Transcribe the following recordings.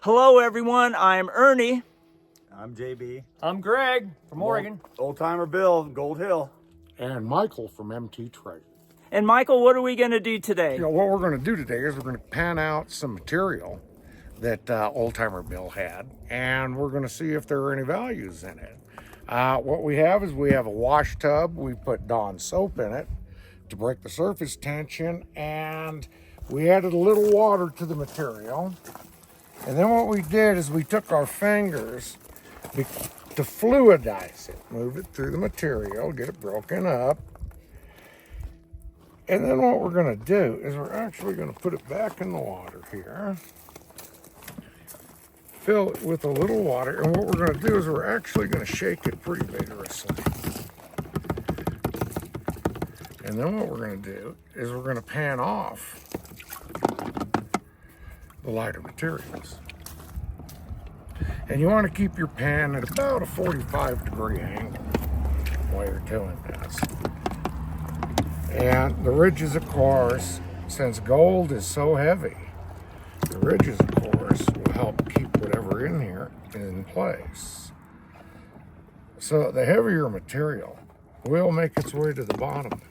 Hello everyone, I'm Ernie. I'm JB. I'm Greg from Oregon. Old Timer Bill, Gold Hill. And Michael from MT Trade. And Michael, what are we going to do today? You know, what we're going to do today is we're going to pan out some material that Old Timer Bill had, and we're going to see if there are any values in it. What we have is we have a wash tub. We put Dawn soap in it to break the surface tension, and we added a little water to the material. And then what we did is we took our fingers to fluidize it, move it through the material, get it broken up. And then what we're going to do is we're actually going to put it back in the water here, fill it with a little water, and what we're going to do is we're actually going to shake it pretty vigorously. And then what we're going to do is we're going to pan off the lighter materials. And you want to keep your pan at about a 45-degree angle while you're doing this. And the ridges, of course, since gold is so heavy, the ridges, of course, will help keep whatever in here in place. So the heavier material will make its way to the bottom.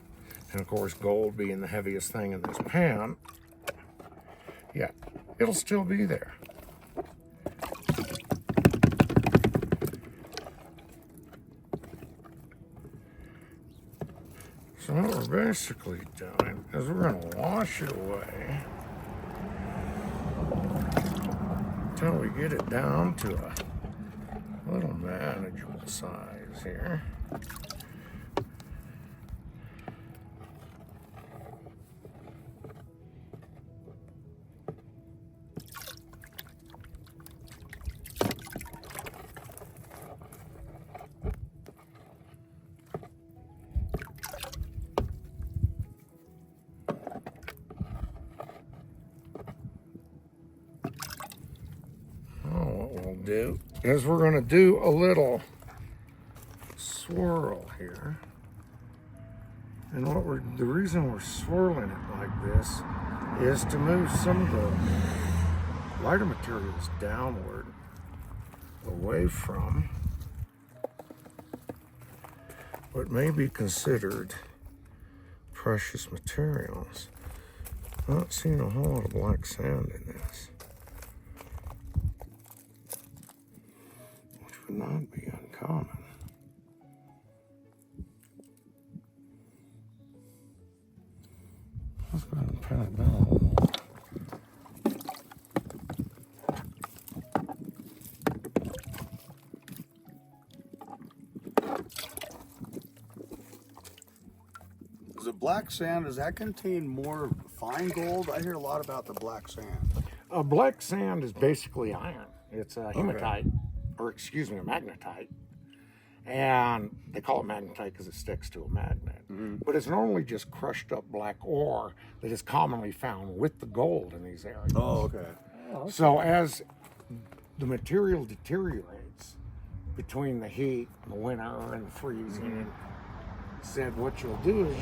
And of course, gold being the heaviest thing in this pan, yeah, it'll still be there. So what we're basically doing is we're going to wash it away until we get it down to a little manageable size here. Do is we're going to do a little swirl here, and the reason we're swirling it like this is to move some of the lighter materials downward away from what may be considered precious materials. I'm not seeing a whole lot of black sand in this. Would not be uncommon. Let's go ahead and pan it down a little more. Is it black sand? Does that contain more fine gold? I hear a lot about the black sand. Black sand is basically iron. It's a hematite. Or excuse me, a magnetite. And they call it magnetite because it sticks to a magnet. Mm-hmm. But it's normally just crushed up black ore that is commonly found with the gold in these areas. Oh, okay. So as the material deteriorates between the heat, the winter, and the freezing, said what you'll do is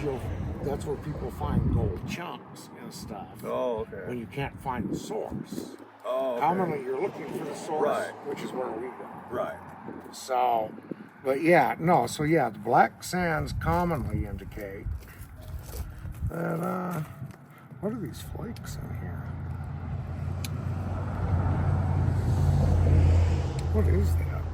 that's where people find gold chunks and stuff. Oh, okay. When you can't find the source. Oh, okay. Commonly, you're looking for the source, Right. which is where we go. Right. So, but yeah, no, so yeah, the black sands commonly indicate that, what are these flakes in here? What is that?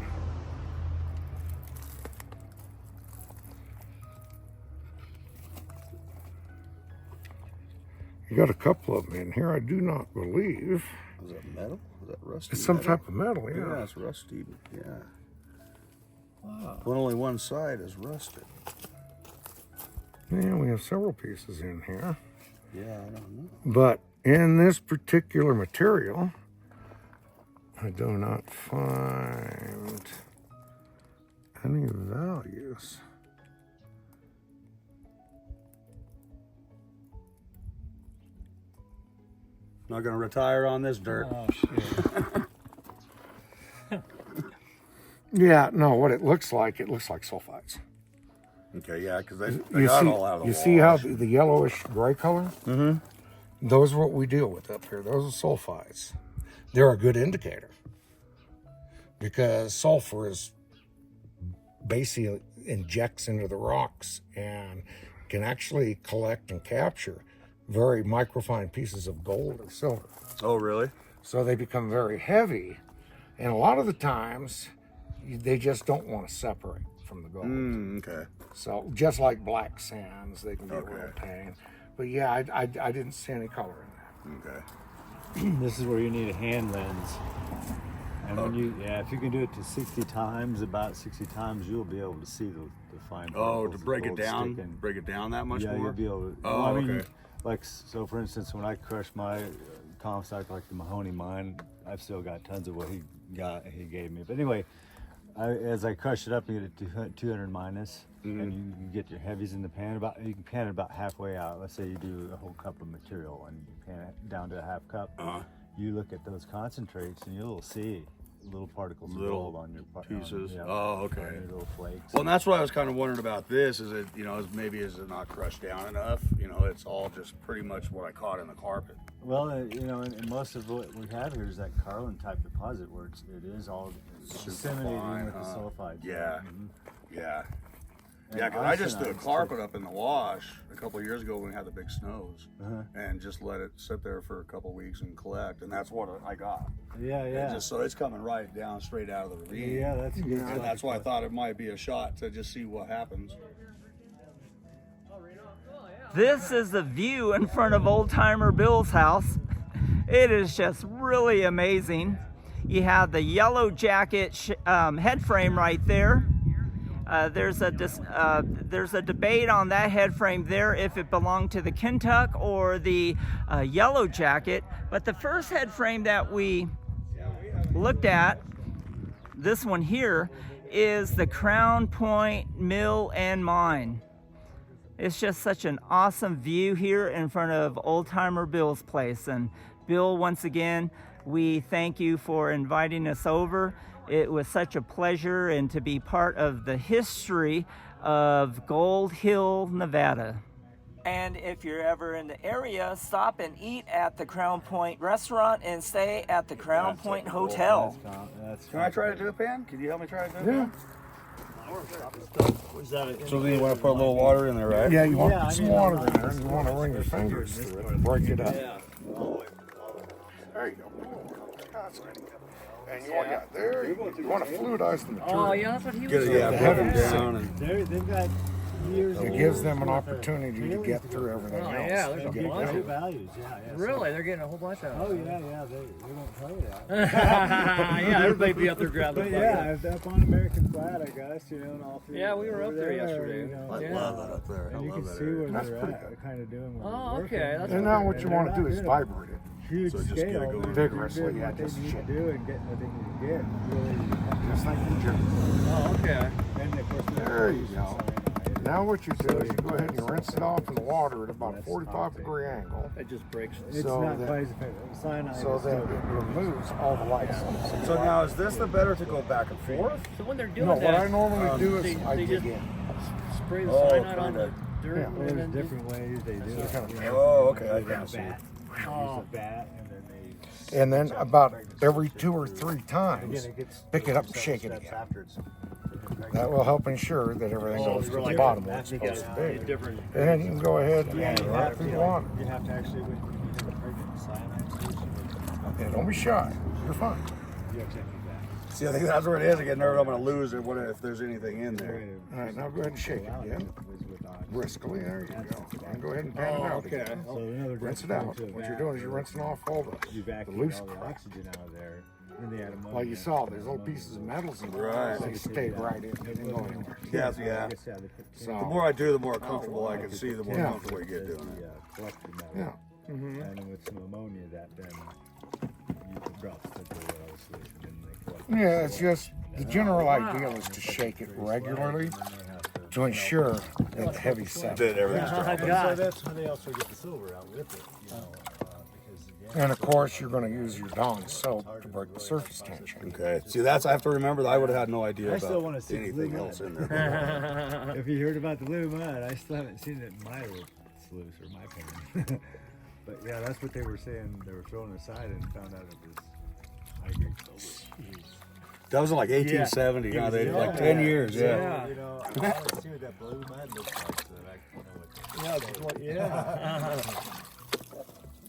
You got a couple of them in here, I do not believe. Is that metal? Is that rusty? It's some metal? type of metal, yeah. Yeah, it's rusty. Yeah. Wow. But only one side is rusted. Yeah, we have several pieces in here. Yeah, I don't know. But in this particular material, I do not find any values. Not going to retire on this dirt. Oh, shit. Yeah, no, what it looks like sulfides. Okay, yeah, because they You got see, all out of the you wash. see how the yellowish gray color? Mm-hmm. Those are what we deal with up here. Those are sulfides. they're a good indicator because sulfur is basically injects into the rocks and can actually collect and capture very microfine pieces of gold or silver. Oh, really? So they become very heavy, and a lot of the times they just don't want to separate from the gold. Okay. So just like black sands, they can be a Okay. real pain. But yeah, I didn't see any color in that. Okay. This is where you need a hand lens. And when if you can do it to 60 times, about 60 times, you'll be able to see the fine Oh, particles to of break it gold down? sticking. Break it down that much Yeah, more? you'll be able to. Oh, I mean, okay. like, so for instance, when I crushed my Comstock, like the Mahoney mine, I've still got tons of what he gave me. But anyway, as I crush it up, you get it to 200 minus, and you get your heavies in the pan. You can pan it about halfway out. Let's say you do a whole cup of material and you pan it down to a half cup. You look at those concentrates and you'll see little particles of gold on your pieces. On Okay. your little flakes. Well, and that's what I was kind of wondering about this. Is it, is it not crushed down enough? It's all just pretty much what I caught in the carpet. Well, and most of what we have here is that Carlin type deposit where it is all disseminated fine, with the huh? sulfides. Yeah. Yeah. And Yeah, because I just threw a arsenite is carpet up in the wash a couple of years ago when we had the big snows, Uh-huh. and just let it sit there for a couple of weeks and collect, and that's what I got. Yeah, And yeah. just so it's coming right down straight out of the ravine. Yeah, that's good. And that's why I thought it might be a shot to just see what happens. This is the view in front of Old Timer Bill's house. It is just really amazing. You have the yellow jacket head frame right there. There's a debate on that head frame there if it belonged to the Kentuck or the yellow jacket. But the first head frame that we looked at, this one here, is the Crown Point Mill and Mine. It's just such an awesome view here in front of Old Timer Bill's place. And Bill, once again, we thank you for inviting us over. It was such a pleasure and to be part of the history of Gold Hill, Nevada. And if you're ever in the area, stop and eat at the Crown Point restaurant and stay at the Crown Point Hotel. Can I try to do it, Pan? Can you help me try to do it? Yeah. So then you want to put a little water in there, right? Yeah, you want to put some water in there and you want to run your fingers through it and break it up. There you go. And you want to fluidize the material. Oh, yeah, that's what he was Get it, saying. yeah, put them down. And, They've got years It gives them an opportunity to get through everything Oh, else. yeah, there's a to get bunch going. of values. Yeah. Really? They're getting a whole bunch of Oh yeah. They won't tell you that. yeah, everybody be up there grabbing. But yeah, up on American Flat, I guess, and all through. Yeah, we were up there over yesterday. I Yeah. love that up there. I And you love can that see area. where That's they're pretty at, good. kind of doing what Oh, they're okay, working. that's And now what you want to do is vibrate it. Huge So just get it scale. going. They're Vigorously, doing yeah, what they just need shake. to do and getting what they need to get. Really, Just like the gym. Oh, okay. and of course, There you go. Now what you do is you go ahead and you rinse it off in the water at about a 45-degree angle. It just breaks. It's So not that- cyanide. So is that still- it removes all the lights. So now, is this the better to go back and forth? So when they're doing No, what that, I normally do is they I dig just in. spray the Oh, cyanide on the kinda. dirt. Yeah. and There's then different ways they do it. kind of- you know. Oh, okay, I Use kinda a see. bat. Use a bat, and then they. And then about every 2 or 3 times, Again, it gets pick it up and shake it again. That will help ensure that everything goes to the bottom where it's supposed to be. different. And then you can go ahead and add it right have through to, the water. you have to actually, when you get pregnant, cyanide solution. Okay, don't be shy. You're fine. You have to take that. See, I think that's where it is. I get nervous. I'm going to lose it. What if there's anything in there? All right, now go ahead and shake it again. Briskly, there you go. And go ahead and pan it out again. So another Rinse it out. What you're doing is you're rinsing off all You the vacuum loose all the crap. oxygen out of there. Then they add ammonia. Like you saw, there's little pieces of metals in there. Right. They stay right in. They didn't go anywhere. Yeah, yeah. So, The more I do, the more comfortable I can see, the more Yeah. comfortable you get doing it. yeah. And then with some ammonia, that then you can drop into the oil solution and they collect. Yeah, it's just the general idea is to shake it regularly to ensure that the heavy set. That everything's dropping. So that's how they also get the silver out with it, because again, And of course, you're going to use your Dawn soap to break the surface tension. Okay. See, that's, I have to remember that I would have had no idea I still about wanna see anything blue else in there. if you heard about the blue mud, I still haven't seen it in my sluice or my opinion. But yeah, that's what they were saying. They were throwing aside and found out it was That was in like 1870. Now they like 10 years. Yeah. You know, I want to see what that blue mud looks like so that I can know what to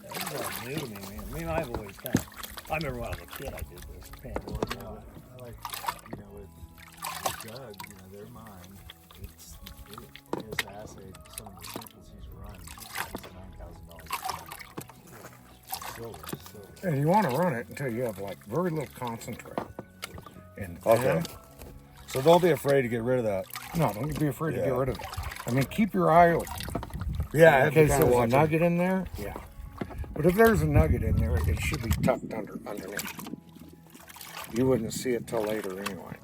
That's all new to me, man. I mean, I've always kind of. I remember when I was a kid, I did this panning. I like, you know, with Doug, you know, their mind, it is assay some of the samples he's run. It's $9,000. Silver. And you want to run it until you have like very little concentrate. And Okay. then, So don't be afraid to get rid of that. no, don't be afraid to Yeah. get rid of it. I mean, keep your eye open. Yeah, I In have to case kind of there's a watch it. nugget in there, yeah. But if there's a nugget in there, it should be tucked underneath. You wouldn't see it till later anyway.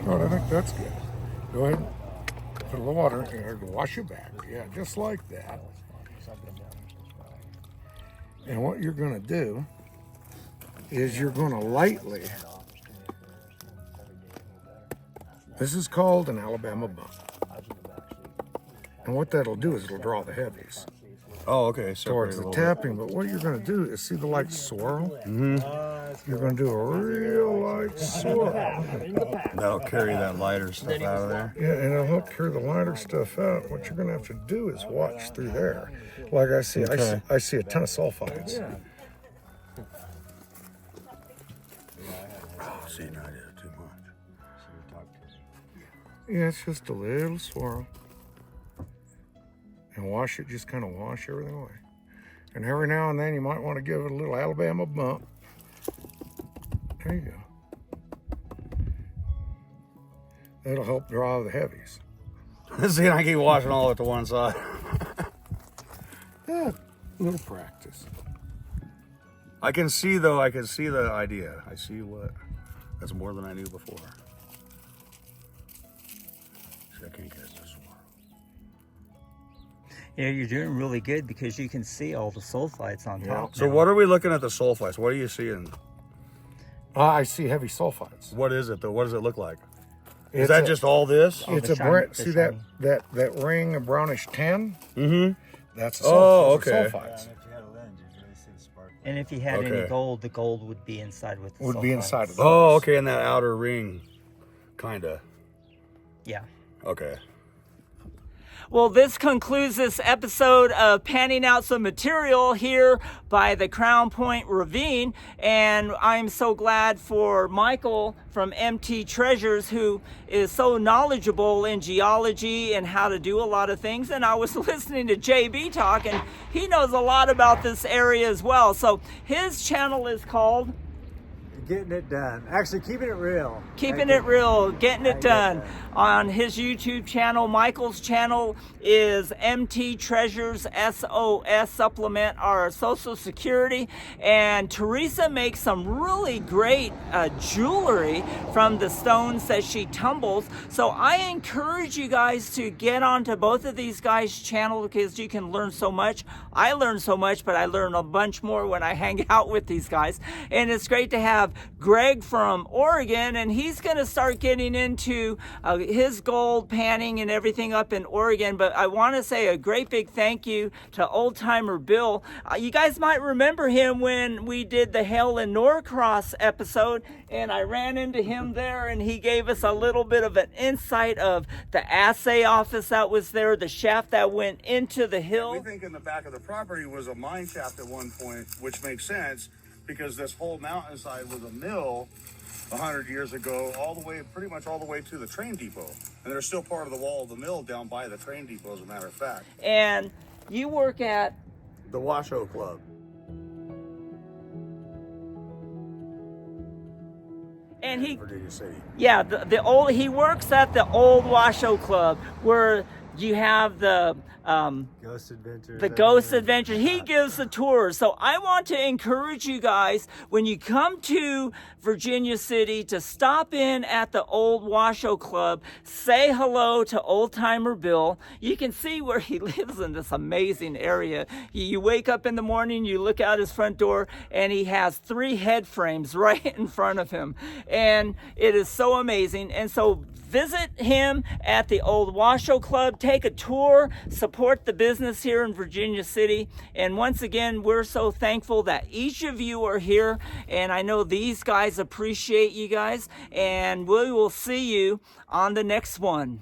Oh, I think that's good. Go ahead. Put a little water in there to wash your back. Yeah, just like that. And what you're going to do is you're going to lightly. This is called an Alabama bump. And what that'll do is it'll draw the heavies Oh, okay. towards the tapping. But what you're going to do is see the light swirl? You're going to do a real light swirl. That'll carry that lighter stuff out of there. Yeah, and it'll help carry the lighter stuff out. What you're going to have to do is watch through there. Like I see, Okay. I see a ton of sulfides. Oh, see, no, I did it too much. Yeah, it's just a little swirl. And wash it, just kind of wash everything away. And every now and then you might want to give it a little Alabama bump. There you go. That'll help draw the heavies. See, I keep washing all at the one side. Yeah, a little practice. I can see though. I can see the idea. I see what. That's more than I knew before. See, I can't catch this one. Yeah, you're doing really good because you can see all the sulfides on top. So now. what are we looking at the sulfites? What are you seeing? I see heavy sulfides. What is it though? What does it look like? Is It's that a- just all this? Oh, It's the a shiny- bright. the See shiny. that ring of brownish tin? Mm-hmm. That's Oh, those are okay. sulfides. And if you had a lens, you'd really see the sparkle. And if you had any Okay. gold, the gold would be inside with the Would be sulfides. inside of those. Oh, okay. In that outer ring, kinda. Yeah. Okay. Well, this concludes this episode of panning out some material here by the Crown Point Ravine. And I'm so glad for Michael from MT Treasures, who is so knowledgeable in geology and how to do a lot of things. And I was listening to JB talk, and he knows a lot about this area as well. So his channel is called Getting it done. Actually, keeping it real. Keeping It Real, Getting It Done. On his YouTube channel, Michael's channel is MT Treasures SOS, supplement our Social Security. And Teresa makes some really great jewelry from the stones that she tumbles. So I encourage you guys to get onto both of these guys' channel because you can learn so much. I learn so much, but I learn a bunch more when I hang out with these guys. And it's great to have Greg from Oregon, and he's going to start getting into his gold panning and everything up in Oregon. But I want to say a great big thank you to Old Timer Bill. You guys might remember him when we did the Hale and Norcross episode, and I ran into him there, and he gave us a little bit of an insight of the assay office that was there, the shaft that went into the hill. We think in the back of the property was a mine shaft at one point, which makes sense because this whole mountainside was a mill 100 years ago, all the way, pretty much all the way to the train depot. And there's still part of the wall of the mill down by the train depot, as a matter of fact. And you work at The Washoe Club. and he Virginia City. Yeah, the old, he works at the old Washoe Club where You have the Ghost Adventures. the Ghost Adventure. He gives the tours. So I want to encourage you guys, when you come to Virginia City, to stop in at the Old Washoe Club, say hello to Old Timer Bill. You can see where he lives in this amazing area. You wake up in the morning, you look out his front door, and he has 3 head frames right in front of him. And it is so amazing. And so visit him at the Old Washoe Club, take a tour, support the business here in Virginia City. And once again, we're so thankful that each of you are here. And I know these guys appreciate you guys. And we will see you on the next one.